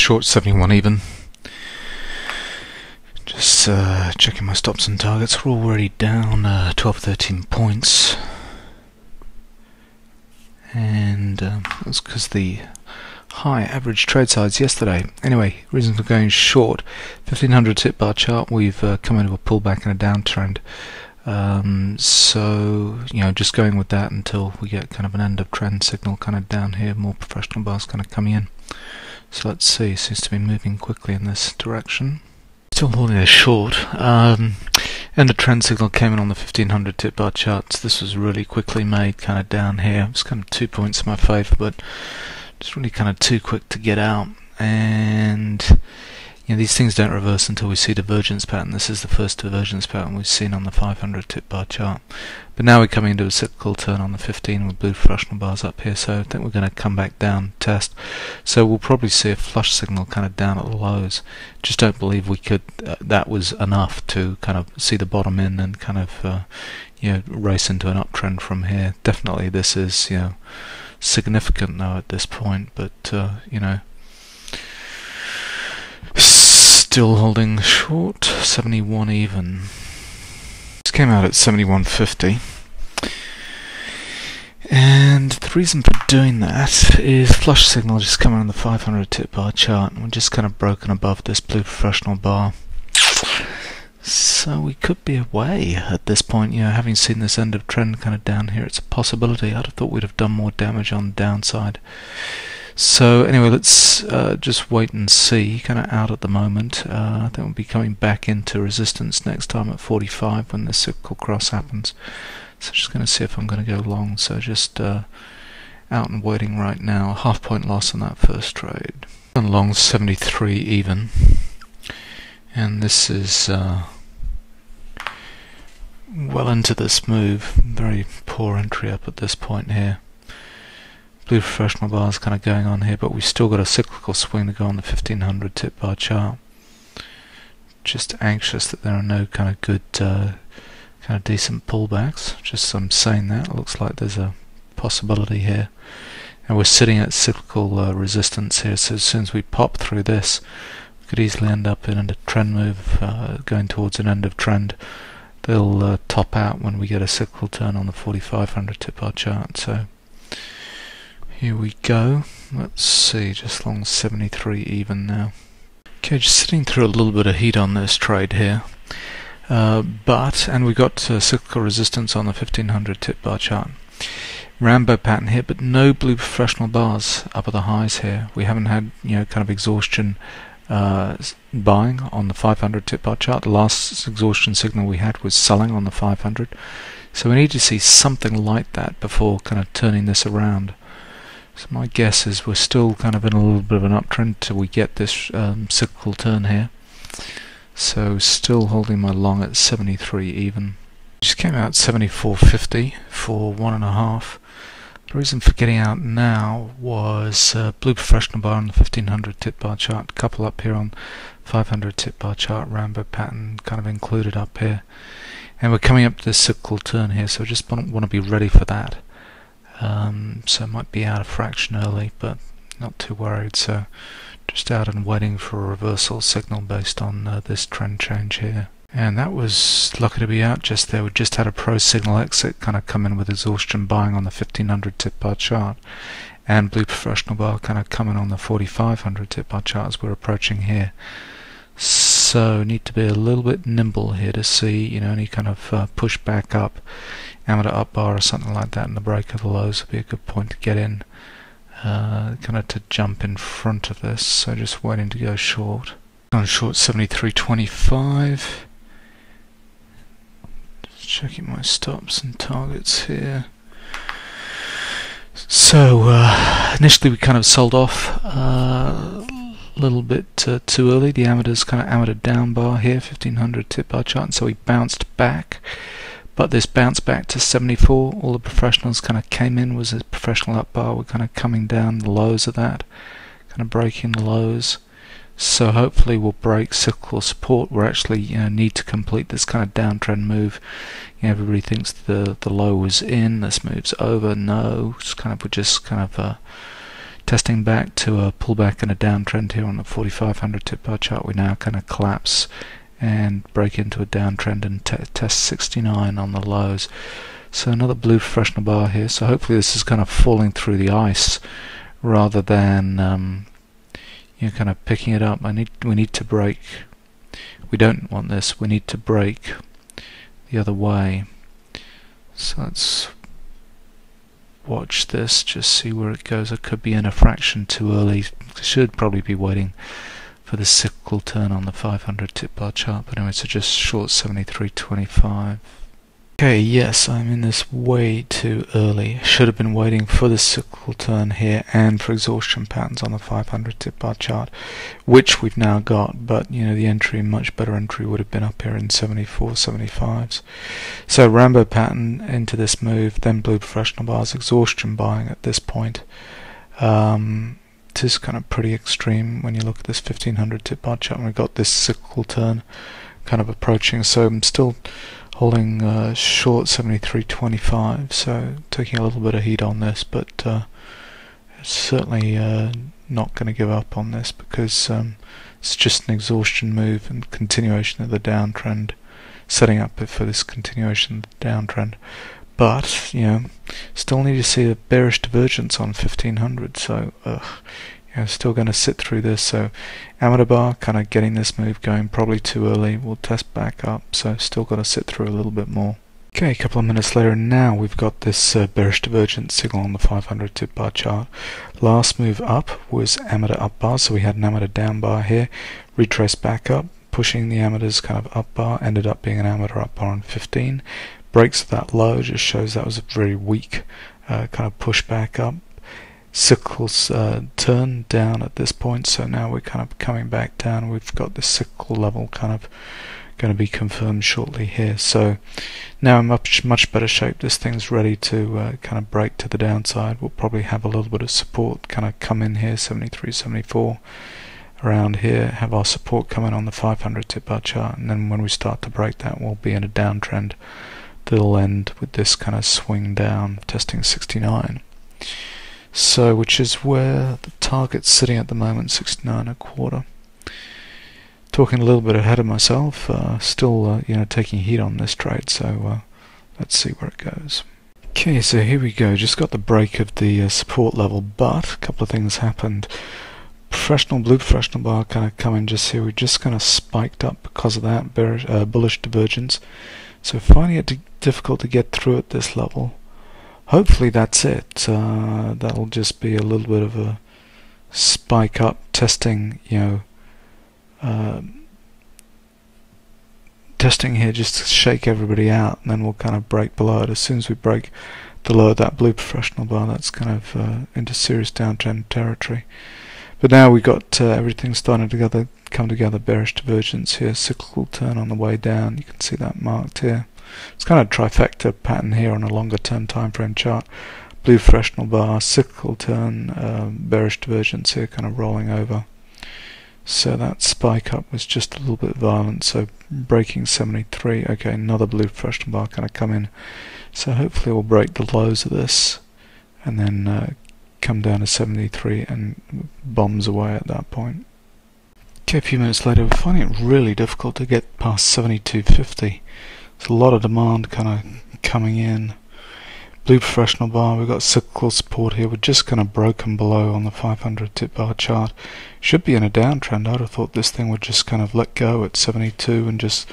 short 71 even. Just checking my stops and targets. We're already down 12-13 points, and that's because the high average trade size yesterday. Anyway, reason for going short: 1500 tip bar chart. We've come into a pullback and a downtrend. So just going with that until we get kind of an end of trend signal kind of down here. More professional bars kind of coming in. So let's see. Seems to be moving quickly in this direction. Still holding a short. And the trend signal came in on the 1500 tip bar charts. This was really quickly made kind of down here. It's kind of 2 points in my favour, but just really kind of too quick to get out. And these things don't reverse until we see divergence pattern. This is the first divergence pattern we've seen on the 500 tip bar chart. But now we're coming into a cyclical turn on the 15 with blue fractional bars up here, so I think we're going to come back down, test. So we'll probably see a flush signal kind of down at the lows. Just don't believe we could. That was enough to kind of see the bottom in and kind of race into an uptrend from here. Definitely, this is significant though at this point, but still holding short. 71 even. This came out at 71.50, and the reason for doing that is flush signal just coming on the 500 tip bar chart, and we're just kind of broken above this blue professional bar. So we could be away at this point. Having seen this end of trend kind of down here, it's a possibility. I'd have thought we'd have done more damage on the downside. So anyway, let's just wait and see. Kind of out at the moment. I think we'll be coming back into resistance next time at 45 when this cyclical cross happens. So just going to see if I'm going to go long. So just out and waiting right now. Half point loss on that first trade. And long 73 even. And this is well into this move. Very poor entry up at this point here. Blue professional bars kind of going on here, but we've still got a cyclical swing to go on the 1500 tip bar chart. Just anxious that there are no kind of good, kind of decent pullbacks. Just I'm saying that. It looks like there's a possibility here. And we're sitting at cyclical resistance here, so as soon as we pop through this, we could easily end up in a trend move going towards an end of trend. They'll top out when we get a cyclical turn on the 4500 tip bar chart. So here we go. Let's see, just long 73 even now. Okay, just sitting through a little bit of heat on this trade here. And we got cyclical resistance on the 1500 tip bar chart. Rambo pattern here, but no blue professional bars up at the highs here. We haven't had kind of exhaustion buying on the 500 tip bar chart. The last exhaustion signal we had was selling on the 500. So we need to see something like that before kind of turning this around. So my guess is we're still kind of in a little bit of an uptrend till we get this cyclical turn here. So still holding my long at 73 even. Just came out 74.50 for 1.5. The reason for getting out now was blue professional bar on the 1500 tip bar chart, couple up here on 500 tip bar chart, Rambo pattern kind of included up here. And we're coming up to this cyclical turn here, so I just want to be ready for that. So it might be out a fraction early, but not too worried. So just out and waiting for a reversal signal based on this trend change here. And that was lucky to be out just there. We just had a pro signal exit kind of come in with exhaustion buying on the 1500 tip bar chart, and blue professional bar kind of coming on the 4500 tip bar chart as we're approaching here. So need to be a little bit nimble here to see any kind of push back up, amateur up bar or something like that, and the break of the lows would be a good point to get in, kind of to jump in front of this. So just waiting to go short. On short 73.25. Checking my stops and targets here. So initially we kind of sold off a little bit too early. The amateurs kind of amateur down bar here, 1500 tip bar chart, and so we bounced back. But this bounce back to 74, all the professionals kind of came in, was a professional up bar. We're kind of coming down the lows of that, kind of breaking the lows. So hopefully we'll break cyclical support. We're actually need to complete this kind of downtrend move. Everybody thinks the low was in. This move's over. No, we're just kind of testing back to a pullback and a downtrend here on the 4500 tip bar chart. We now kind of collapse and break into a downtrend and test 69 on the lows. So another blue professional bar here. So hopefully this is kind of falling through the ice rather than kind of picking it up. We need to break. We don't want this. We need to break the other way. So let's watch this, just see where it goes. It could be in a fraction too early. Should probably be waiting for the cyclical turn on the 500 tip bar chart. But anyway, so just short 73.25. Okay, yes, I'm in this way too early. Should have been waiting for the cyclical turn here and for exhaustion patterns on the 500 tip bar chart, which we've now got. But the entry, much better entry, would have been up here in 74, 75s. So Rambo pattern into this move, then blue professional bars, exhaustion buying at this point. It is kind of pretty extreme when you look at this 1500 tip bar chart. And we've got this cyclical turn kind of approaching. So I'm still holding short 73.25, so taking a little bit of heat on this, but certainly not going to give up on this because it's just an exhaustion move and continuation of the downtrend, setting up for this continuation of the downtrend. But still need to see a bearish divergence on 1500, so still going to sit through this. So amateur bar kind of getting this move going, probably too early. We'll test back up, so still got to sit through a little bit more. Okay, a couple of minutes later, and now we've got this bearish divergence signal on the 500 tip bar chart. Last move up was amateur up bar, so we had an amateur down bar here, retraced back up, pushing the amateur's kind of up bar, ended up being an amateur up bar on 15. Breaks that low, just shows that was a very weak kind of push back up. Cyclical turn down at this point, so now we're kind of coming back down. We've got this cyclical level kind of going to be confirmed shortly here. So now in much better shape. This thing's ready to kind of break to the downside. We'll probably have a little bit of support kind of come in here, 73, 74 around here. Have our support come in on the 500 tip bar chart, and then when we start to break that, we'll be in a downtrend that'll end with this kind of swing down, testing 69. So, which is where the target's sitting at the moment, 69.25. Talking a little bit ahead of myself, still taking heat on this trade. So let's see where it goes. Okay, so here we go. Just got the break of the support level, but a couple of things happened. Blue professional bar kind of coming just here. We just kind of spiked up because of that bullish divergence. So finding it difficult to get through at this level. Hopefully that's it. That'll just be a little bit of a spike up, testing, testing here just to shake everybody out, and then we'll kind of break below it. As soon as we break the low of that blue professional bar, that's kind of into serious downtrend territory. But now we've got everything starting to come together. Bearish divergence here, cyclical turn on the way down. You can see that marked here. It's kind of a trifecta pattern here on a longer term time frame chart. Blue professional bar, cyclical turn, bearish divergence here, kind of rolling over. So that spike up was just a little bit violent. So breaking 73. Okay, another blue professional bar kind of come in. So hopefully we'll break the lows of this, and then come down to 73 and bombs away at that point. Okay, a few minutes later, we're finding it really difficult to get past 72.50. There's a lot of demand kind of coming in. Blue professional bar, we've got cyclical support here. We're just kind of broken below on the 500 tip bar chart. Should be in a downtrend. I'd have thought this thing would just kind of let go at 72 and just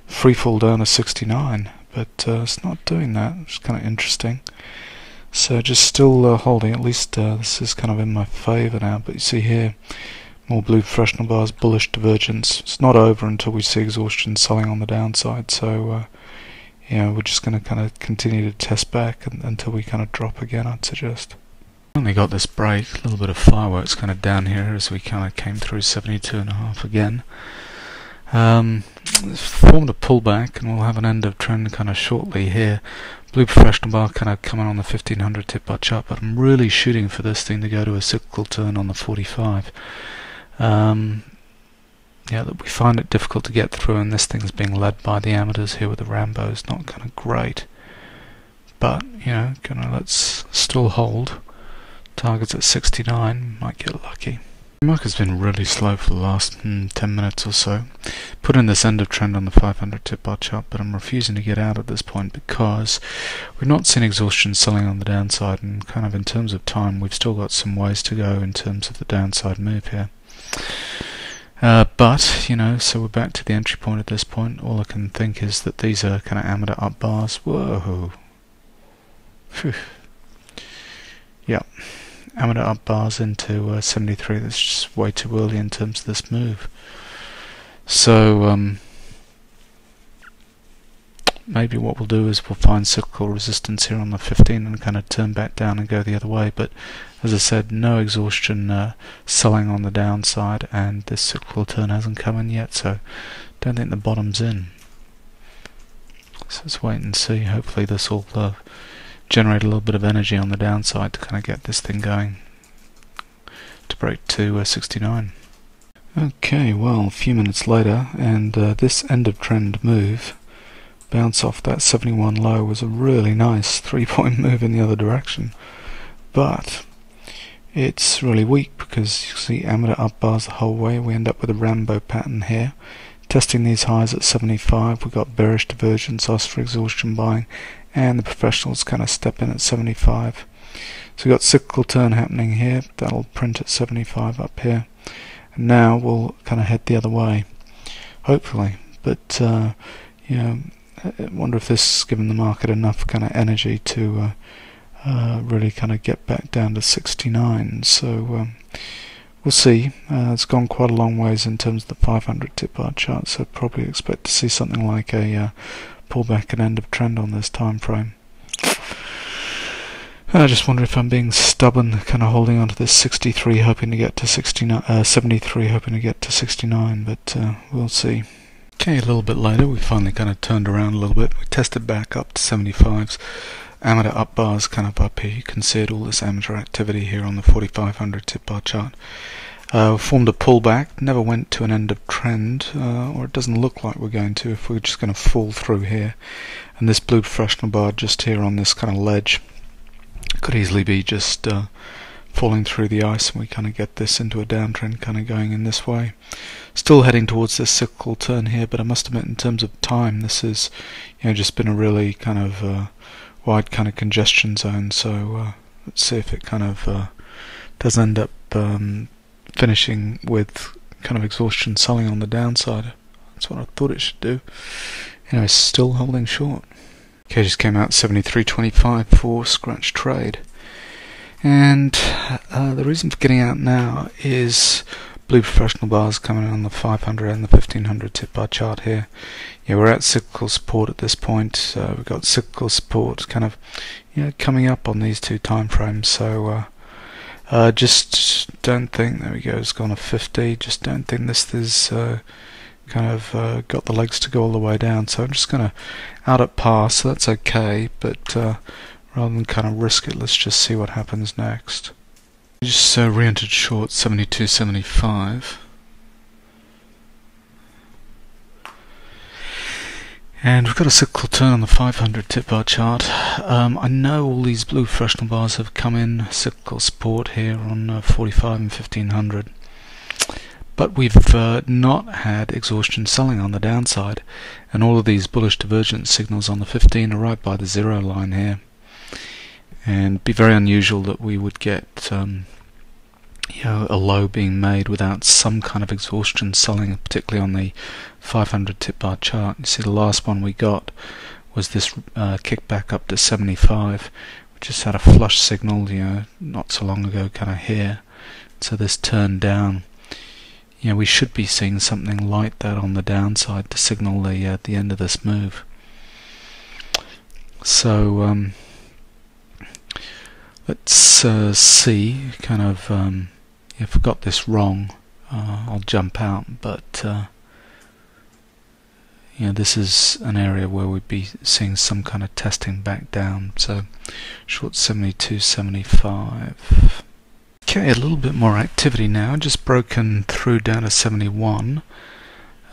free fall down to 69, but it's not doing that. It's kind of interesting. So just still holding. At least this is kind of in my favor now. But you see here, more blue professional bars, bullish divergence. It's not over until we see exhaustion selling on the downside. So we're just going to kind of continue to test back until we kind of drop again, I'd suggest. Only got this break, a little bit of fireworks kind of down here as we kind of came through 72.5 again. Formed a pullback, and we'll have an end of trend kind of shortly here. Blue professional bar kind of coming on the 1500 tip bar chart, but I'm really shooting for this thing to go to a cyclical turn on the 45. That we find it difficult to get through, and this thing's being led by the amateurs here with the Rambos. Not kind of great, but let's still hold Target's at 69, might get lucky. The market's been really slow for the last 10 minutes or so. Put in this end of trend on the 500 tip bar chart, but I'm refusing to get out at this point because we've not seen exhaustion selling on the downside, and kind of in terms of time we've still got some ways to go in terms of the downside move here. But, you know, so we're back to the entry point at this point. All I can think is that these are kind of amateur up bars. Whoa! Phew. Yep. Amateur up bars into 73. That's just way too early in terms of this move. So maybe what we'll do is we'll find cyclical resistance here on the 15 and kind of turn back down and go the other way. But as I said, no exhaustion selling on the downside, and this cyclical turn hasn't come in yet, so don't think the bottom's in. So let's wait and see. Hopefully this will generate a little bit of energy on the downside to kind of get this thing going to break to 69. Okay, well, a few minutes later, and this end of trend move bounce off that 71 low was a really nice 3-point move in the other direction, but it's really weak because you see amateur up bars the whole way. We end up with a rainbow pattern here, testing these highs at 75. We've got bearish divergence, us for exhaustion buying, and the professionals kind of step in at 75. So we've got cyclical turn happening here. That'll print at 75 up here, and now we'll kind of head the other way, hopefully. But you know, I wonder if this has given the market enough kind of energy to really kind of get back down to 69. So we'll see. It's gone quite a long ways in terms of the 500 tip bar chart, so probably expect to see something like a pullback and end of trend on this time frame. I just wonder if I'm being stubborn, kind of holding on to this 63, hoping to get to 69, 73, hoping to get to 69, but we'll see. Okay, a little bit later we finally kind of turned around a little bit. We tested back up to 75s. Amateur up bars kind of up here. You can see it, all this amateur activity here on the 4500 tip bar chart. Formed a pullback, never went to an end of trend, or it doesn't look like we're going to, if we're just going to fall through here. And this blue professional bar just here on this kind of ledge could easily be just falling through the ice, and we kind of get this into a downtrend kind of going in this way. Still heading towards this cyclical turn here, but I must admit in terms of time this has, you know, just been a really kind of wide kind of congestion zone. So let's see if it kind of does end up finishing with kind of exhaustion selling on the downside. That's what I thought it should do. You know, it's still holding short. Okay, just came out 73.25 for scratch trade, and the reason for getting out now is blue professional bars coming in on the 500 and the 1500 tip bar chart here. Yeah, we're at cyclical support at this point. We've got cyclical support kind of, you know, coming up on these two time frames. So just don't think, there we go, it's gone to 50. Just don't think this is kind of got the legs to go all the way down. So I'm just going to out at par, so that's okay, but rather than kind of risk it, let's just see what happens next. Just re-entered short 72.75, and we've got a cyclical turn on the 500 tip bar chart. I know all these blue professional bars have come in cyclical support here on 45 and 1500, but we've not had exhaustion selling on the downside, and all of these bullish divergence signals on the 15 are right by the zero line here. And it'd be very unusual that we would get you know, a low being made without some kind of exhaustion selling, particularly on the 500 tip bar chart. You see the last one we got was this kickback up to 75. We just had a flush signal, you know, not so long ago kind of here. So this turned down. You know, we should be seeing something like that on the downside to signal the end of this move. So let's see, kind of, if I got this wrong, I'll jump out, but you know, this is an area where we'd be seeing some kind of testing back down. So short 72.75. Okay, a little bit more activity now, just broken through down to 71.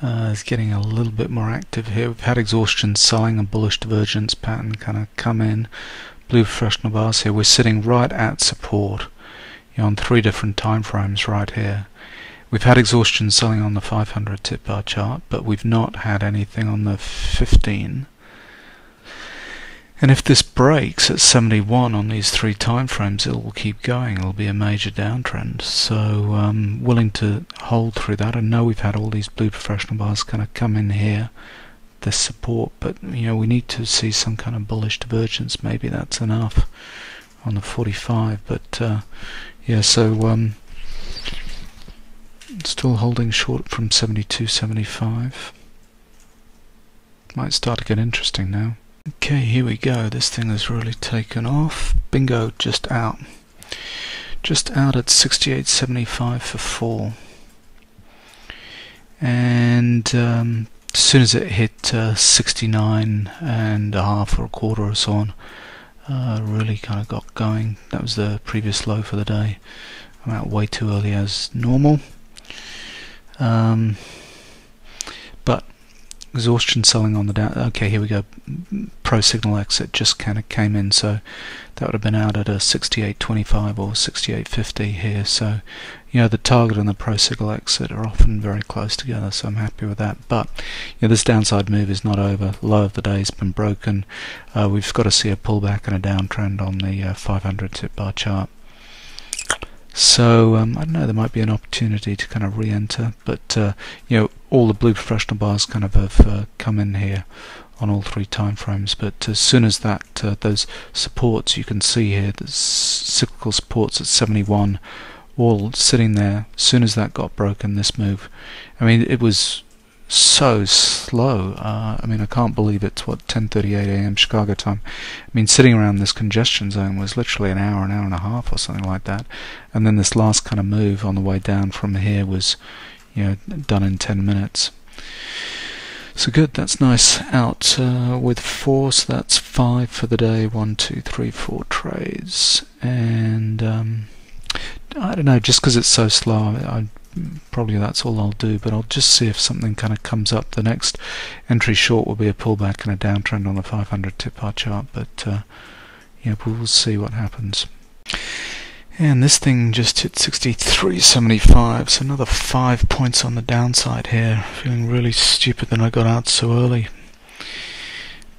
It's getting a little bit more active here. We've had exhaustion selling, a bullish divergence pattern kind of come in. Blue professional bars here. We're sitting right at support. on 3 different time frames right here. We've had exhaustion selling on the 500 tip bar chart, but we've not had anything on the 15. And if this breaks at 71 on these 3 time frames, it will keep going. It'll be a major downtrend. So willing to hold through that. I know we've had all these blue professional bars kind of come in here, this support, but we need to see some kind of bullish divergence. Maybe that's enough on the 45. But yeah, so still holding short from 72.75. Might start to get interesting now. Okay, here we go. This thing has really taken off. Bingo, just out. Just out at 68.75 for 4. And as soon as it hit 69 and a half or a quarter or so on, really kind of got going. That was the previous low for the day. I'm out way too early as normal. But exhaustion selling on the down. Okay, here we go. Pro signal exit just kind of came in, so that would have been out at a 68.25 or 68.50 here. So the target and the pro signal exit are often very close together, so I'm happy with that. But this downside move is not over. Low of the day has been broken. We've got to see a pullback and a downtrend on the 500 tip bar chart. So I don't know, there might be an opportunity to kind of re-enter, but all the blue professional bars kind of have come in here on all 3 time frames. But as soon as that those supports, you can see here, the cyclical supports at 71, all sitting there. As soon as that got broken, this move, I mean, it was so slow. I mean, I can't believe it's 10:38 a.m. Chicago time. I mean, sitting around this congestion zone was literally an hour and a half or something like that. And then this last kind of move on the way down from here was, done in 10 minutes. So good, that's nice. Out with 4, so that's 5 for the day. 1, 2, 3, 4 trades. And I don't know, just because it's so slow, probably that's all I'll do, but I'll just see if something kind of comes up. The next entry short will be a pullback and a downtrend on the 500 tip bar chart, but we'll see what happens. And this thing just hit 63.75, so another 5 points on the downside here. Feeling really stupid that I got out so early.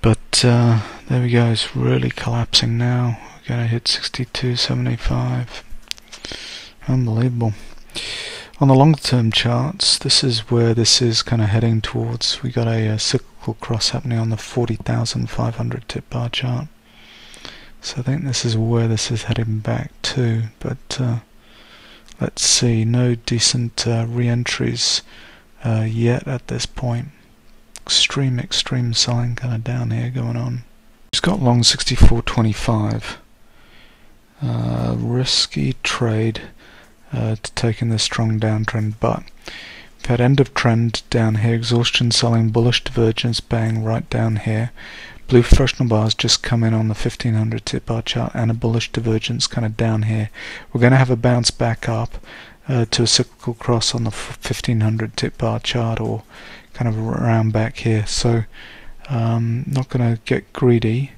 But there we go, it's really collapsing now. We're going to hit 62.75. Unbelievable. On the longer term charts, this is where this is kind of heading towards. We got a cyclical cross happening on the 40,500 tip bar chart. So I think this is where this is heading back to, but let's see, no decent re-entries yet at this point. Extreme selling kind of down here going on. Just got long 64.25. Risky trade to take in this strong downtrend, but we've had end of trend down here, exhaustion selling, bullish divergence, bang right down here. Blue professional bars just come in on the 1500 tip bar chart and a bullish divergence kind of down here. We're going to have a bounce back up to a cyclical cross on the 1500 tip bar chart, or kind of around back here. So not going to get greedy,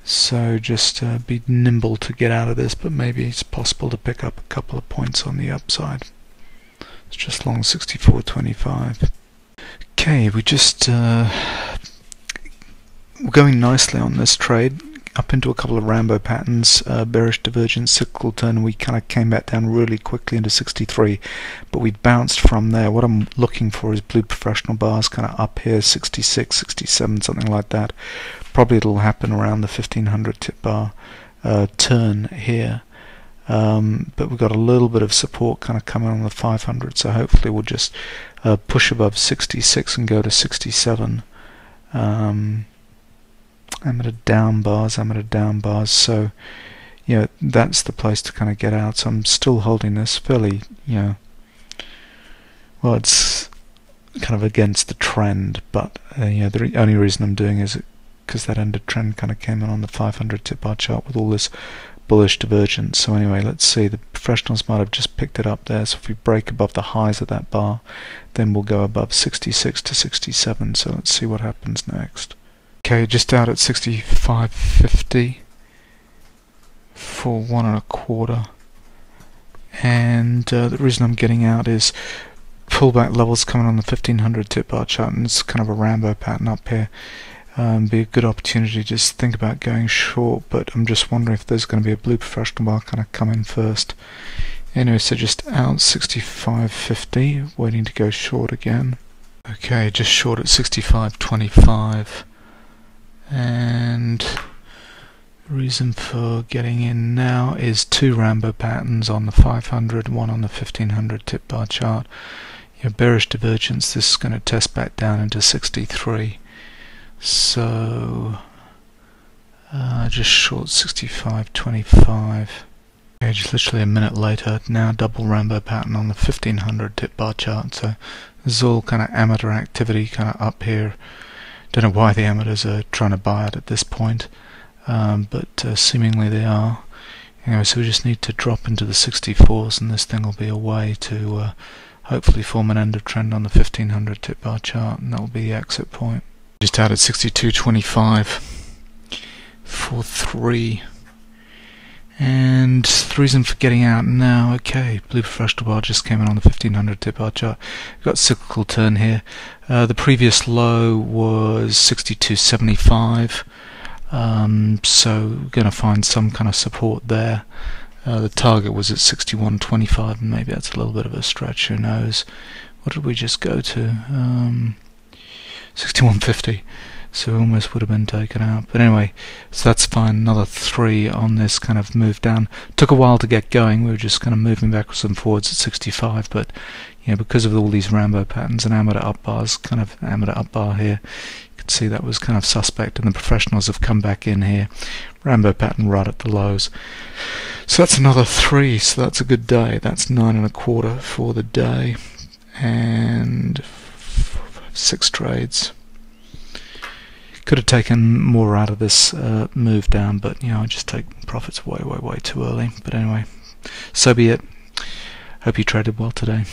so just be nimble to get out of this, but maybe it's possible to pick up a couple of points on the upside. It's just long 64.25. Okay, we just we're going nicely on this trade, up into a couple of Rambo patterns, bearish divergence, cyclical turn. We kind of came back down really quickly into 63, but we bounced from there. What I'm looking for is blue professional bars kind of up here, 66, 67, something like that. Probably it'll happen around the 1500 tip bar turn here. But we've got a little bit of support kind of coming on the 500, so hopefully we'll just push above 66 and go to 67. I'm at a down bars, so that's the place to kind of get out. So I'm still holding this fairly, well, it's kind of against the trend, but the only reason I'm doing is because that end of trend kind of came in on the 500 tip bar chart with all this bullish divergence. So anyway, let's see, the professionals might have just picked it up there, so if we break above the highs of that bar, then we'll go above 66 to 67. So let's see what happens next. Okay, just out at 65.50 for 1 1/4. and the reason I'm getting out is pullback levels coming on the 1500 tip bar chart, and it's kind of a Rambo pattern up here. Be a good opportunity to just think about going short, but I'm just wondering if there's going to be a blue professional bar kind of come in first. Anyway, so just out 65.50, waiting to go short again. Okay, just short at 65.25, and the reason for getting in now is two Rambo patterns on the 500, one on the 1500 tip bar chart. Your bearish divergence, this is going to test back down into 63. So just short 65.25. Okay, just literally a minute later, now double Rambo pattern on the 1500 tip bar chart. So this is all kind of amateur activity kind of up here. Don't know why the amateurs are trying to buy it at this point, but seemingly they are. Anyway, so we just need to drop into the 64s, and this thing will be a way to hopefully form an end of trend on the 1500 tip bar chart, and that will be the exit point. Just out at 62.25 for 3. And the reason for getting out now, okay, blue professional bar just came in on the 1500 tip bar chart. We've got cyclical turn here. The previous low was 62.75, so we're going to find some kind of support there. The target was at 61.25, and maybe that's a little bit of a stretch, who knows. What did we just go to? 61.50, so we almost would have been taken out, but anyway, so that's fine. Another 3 on this kind of move down. Took a while to get going. We were just kind of moving backwards and forwards at 65, but because of all these Rambo patterns and amateur up bars, kind of amateur up bar here, you can see that was kind of suspect, and the professionals have come back in here. Rambo pattern right at the lows. So that's another 3, so that's a good day. That's 9.25 for the day, and 6 trades. Could have taken more out of this move down, but I just take profits way too early. But anyway, so be it. Hope you traded well today.